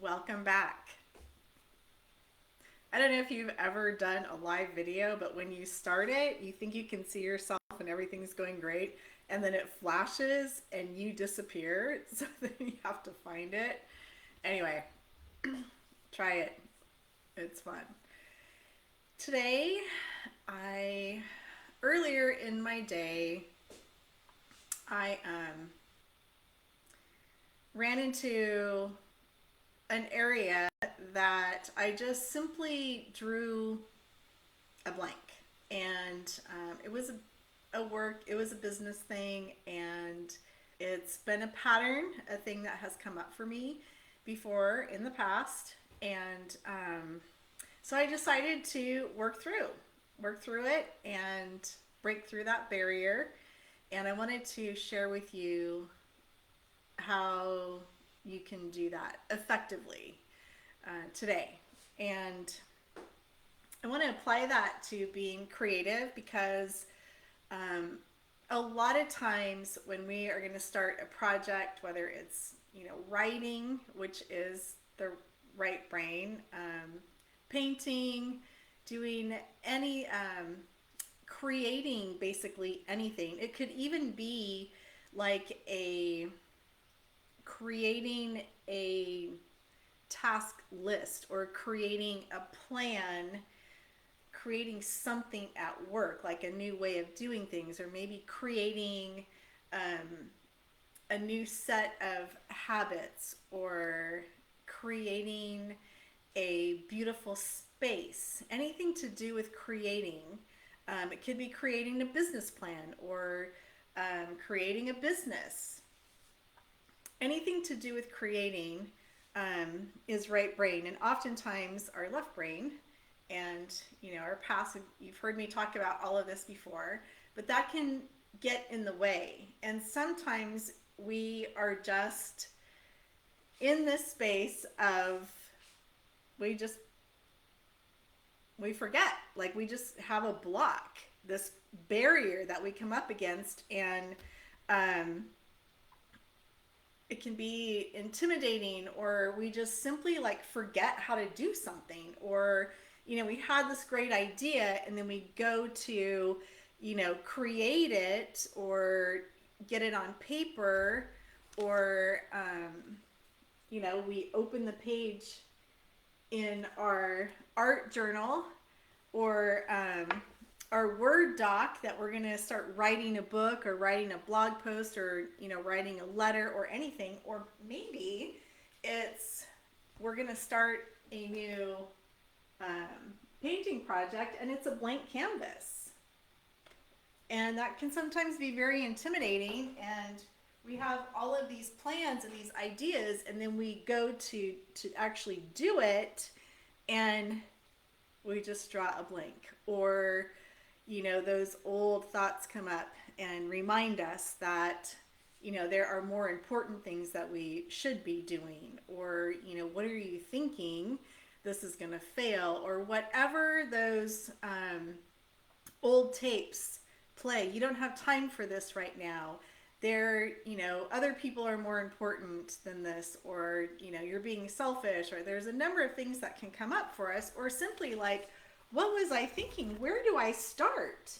Welcome back. I don't know if you've ever done a live video, but when you start it, you think you can see yourself and everything's going great, and then it flashes and you disappear, so then you have to find it. Anyway, try it. It's fun. Today, I earlier in my day, I ran into an area that I just simply drew a blank. And it was a business thing, and it's been a pattern, a thing that has come up for me before in the past. And so I decided to work through it and break through that barrier. And I wanted to share with you how you can do that effectively today. And I want to apply that to being creative because um, a lot of times when we are going to start a project, whether it's writing, which is the right brain, painting, doing any creating basically anything. It could even be like a creating a task list or creating a plan, creating something at work, like a new way of doing things, or maybe creating a new set of habits, or creating a beautiful space. Anything to do with creating. It could be creating a business plan or creating a business. Anything to do with creating is right brain, and oftentimes our left brain and our passive. You've heard me talk about all of this before, but that can get in the way, and sometimes we are just in this space of we just we forget, like we just have a block, this barrier that we come up against, and um, it can be intimidating, or we just simply like forget how to do something, or we had this great idea and then we go to create it or get it on paper, or we open the page in our art journal, or our Word doc that we're going to start writing a book or writing a blog post, or writing a letter or anything. Or maybe it's we're going to start a new painting project, and it's a blank canvas, and that can sometimes be very intimidating, and we have all of these plans and these ideas, and then we go to actually do it, and we just draw a blank. Or those old thoughts come up and remind us that there are more important things that we should be doing, or what are you thinking, this is going to fail, or whatever those old tapes play. You don't have time for this right now. Other people are more important than this, or you're being selfish, or there's a number of things that can come up for us, or simply like, what was I thinking? Where do I start?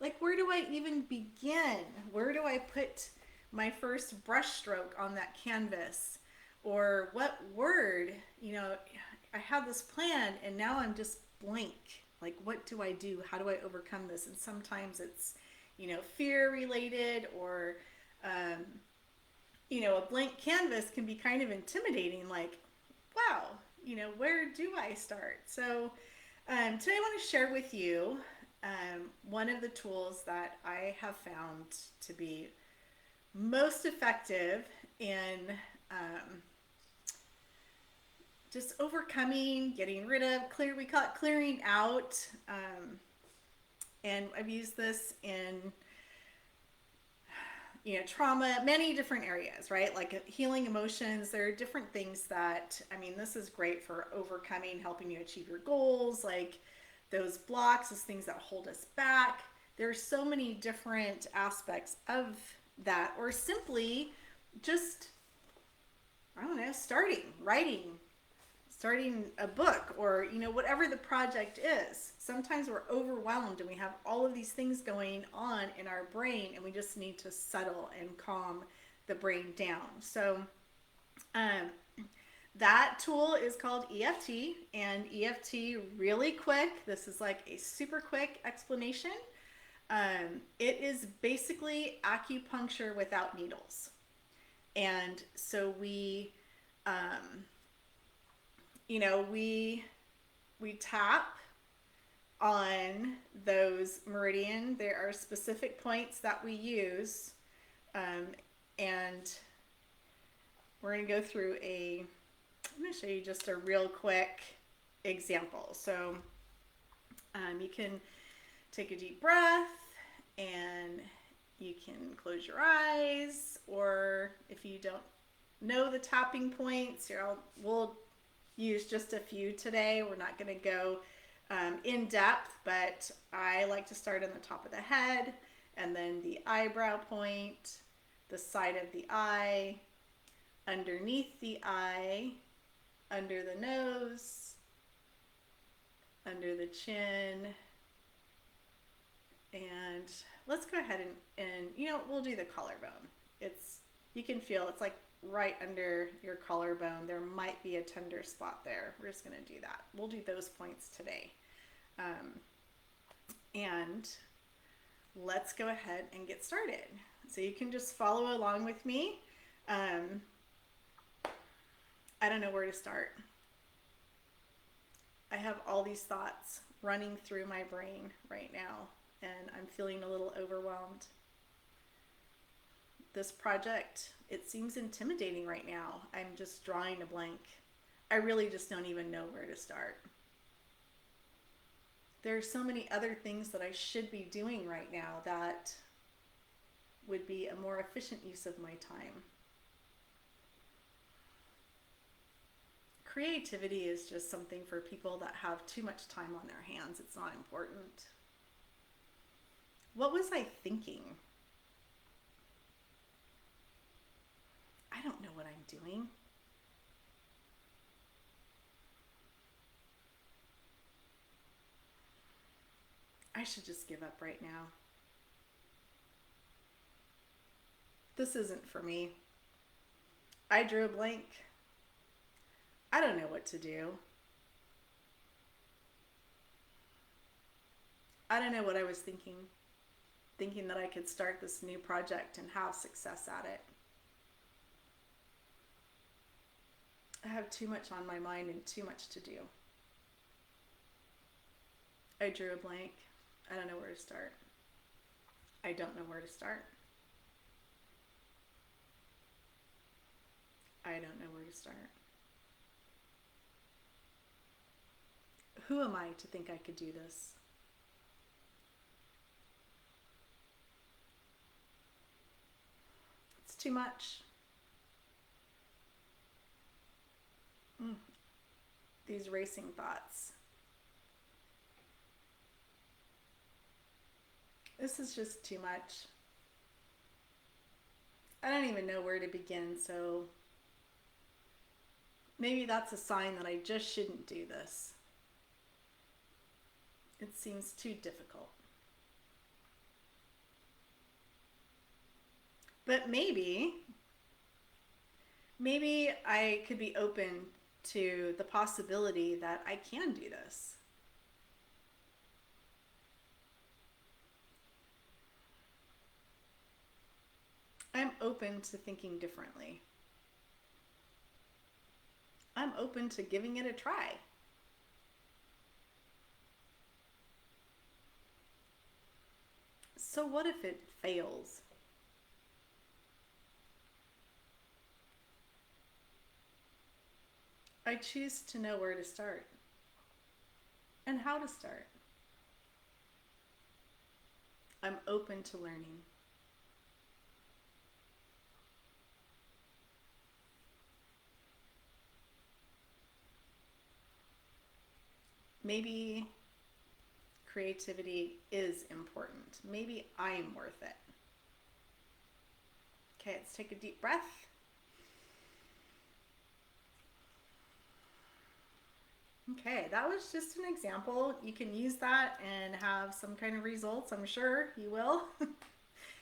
Like, where do I even begin? Where do I put my first brush stroke on that canvas? Or what word, I have this plan and now I'm just blank. Like, what do I do? How do I overcome this? And sometimes it's, fear related, or, a blank canvas can be kind of intimidating. Like, wow, where do I start? So today I want to share with you one of the tools that I have found to be most effective in just overcoming, getting rid of, we call it clearing out. And I've used this in trauma, many different areas, right? Like healing emotions. There are different things that, this is great for overcoming, helping you achieve your goals, like those blocks, those things that hold us back. There are so many different aspects of that, or simply just I don't know, starting a book, or whatever the project is. Sometimes we're overwhelmed and we have all of these things going on in our brain, and we just need to settle and calm the brain down. So um, that tool is called EFT, and EFT, really quick, this is like a super quick explanation. It is basically acupuncture without needles. And so um, we tap on those meridian. There are specific points that we use, um, and we're going to go through I'm going to show you just a real quick example. So you can take a deep breath, and you can close your eyes, or if you don't know the tapping points, we'll use just a few today. We're not going to go in depth, but I like to start on the top of the head, and then the eyebrow point, the side of the eye, underneath the eye, under the nose, under the chin, and let's go ahead and we'll do the collarbone. You can feel it's like right under your collarbone. There might be a tender spot there. We're just going to do that. We'll do those points today. And let's go ahead and get started. So you can just follow along with me. I don't know where to start. I have all these thoughts running through my brain right now, and I'm feeling a little overwhelmed. This project, it seems intimidating right now. I'm just drawing a blank. I really just don't even know where to start. There are so many other things that I should be doing right now that would be a more efficient use of my time. Creativity is just something for people that have too much time on their hands. It's not important. What was I thinking? I don't know what I'm doing. I should just give up right now. This isn't for me. I drew a blank. I don't know what to do. I don't know what I was thinking that I could start this new project and have success at it. I have too much on my mind and too much to do. I drew a blank. I don't know where to start. I don't know where to start. I don't know where to start. Who am I to think I could do this? It's too much. These racing thoughts. This is just too much. I don't even know where to begin, so maybe that's a sign that I just shouldn't do this. It seems too difficult. But maybe I could be open to the possibility that I can do this. I'm open to thinking differently. I'm open to giving it a try. So what if it fails? I choose to know where to start and how to start. I'm open to learning. Maybe creativity is important. Maybe I'm worth it. Okay, let's take a deep breath. Okay, that was just an example. You can use that and have some kind of results. I'm sure you will.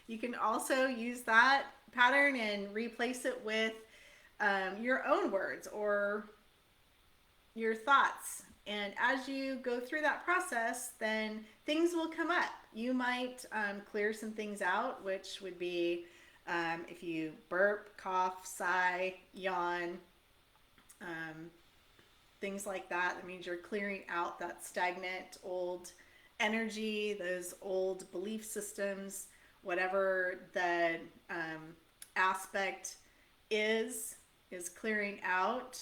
You can also use that pattern and replace it with your own words or your thoughts. And as you go through that process, then things will come up. You might clear some things out, which would be if you burp, cough, sigh, yawn, um, things like that. That means you're clearing out that stagnant old energy, those old belief systems, whatever the aspect is clearing out.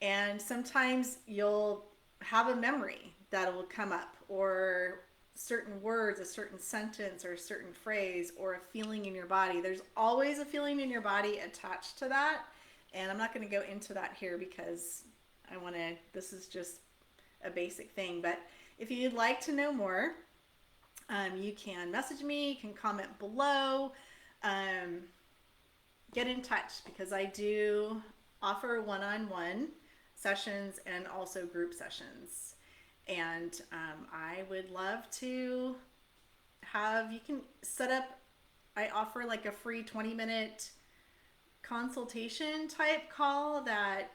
And sometimes you'll have a memory that will come up, or certain words, a certain sentence, or a certain phrase, or a feeling in your body. There's always a feeling in your body attached to that. And I'm not going to go into that here because this is just a basic thing. But if you'd like to know more, you can message me, you can comment below, get in touch, because I do offer one-on-one sessions and also group sessions. And I would love to you can set up, I offer like a free 20-minute consultation type call that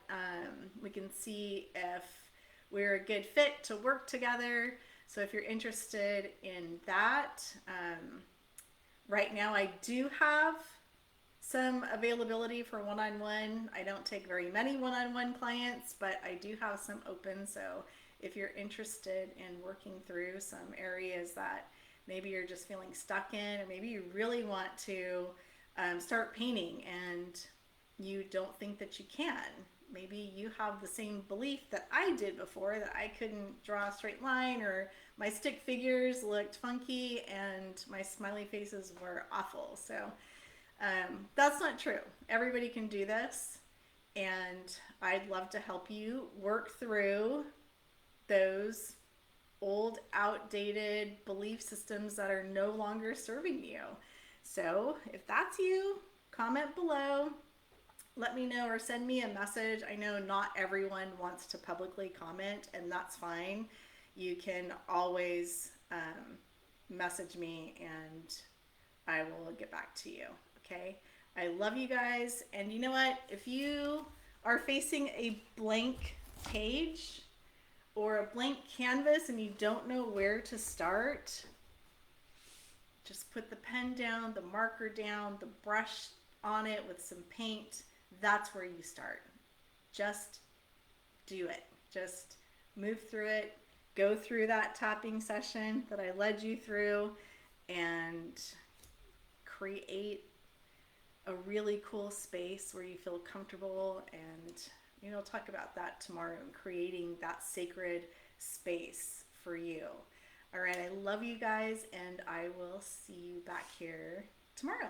we can see if we're a good fit to work together. So if you're interested in that, right now I do have some availability for one-on-one. I don't take very many one-on-one clients, but I do have some open. So if you're interested in working through some areas that maybe you're just feeling stuck in, or maybe you really want to start painting and you don't think that you can. Maybe you have the same belief that I did before, that I couldn't draw a straight line, or my stick figures looked funky and my smiley faces were awful. So that's not true. Everybody can do this, and I'd love to help you work through those old, outdated belief systems that are no longer serving you. So if that's you, comment below. Let me know, or send me a message. I know not everyone wants to publicly comment, and that's fine. You can always message me and I will get back to you. Okay? I love you guys. And you know what? If you are facing a blank page or a blank canvas and you don't know where to start, just put the pen down, the marker down, the brush on it with some paint. That's where you start. Just do it. Just move through it. Go through that tapping session that I led you through and create a really cool space where you feel comfortable. And we'll talk about that tomorrow, and creating that sacred space for you. All right, I love you guys, and I will see you back here tomorrow.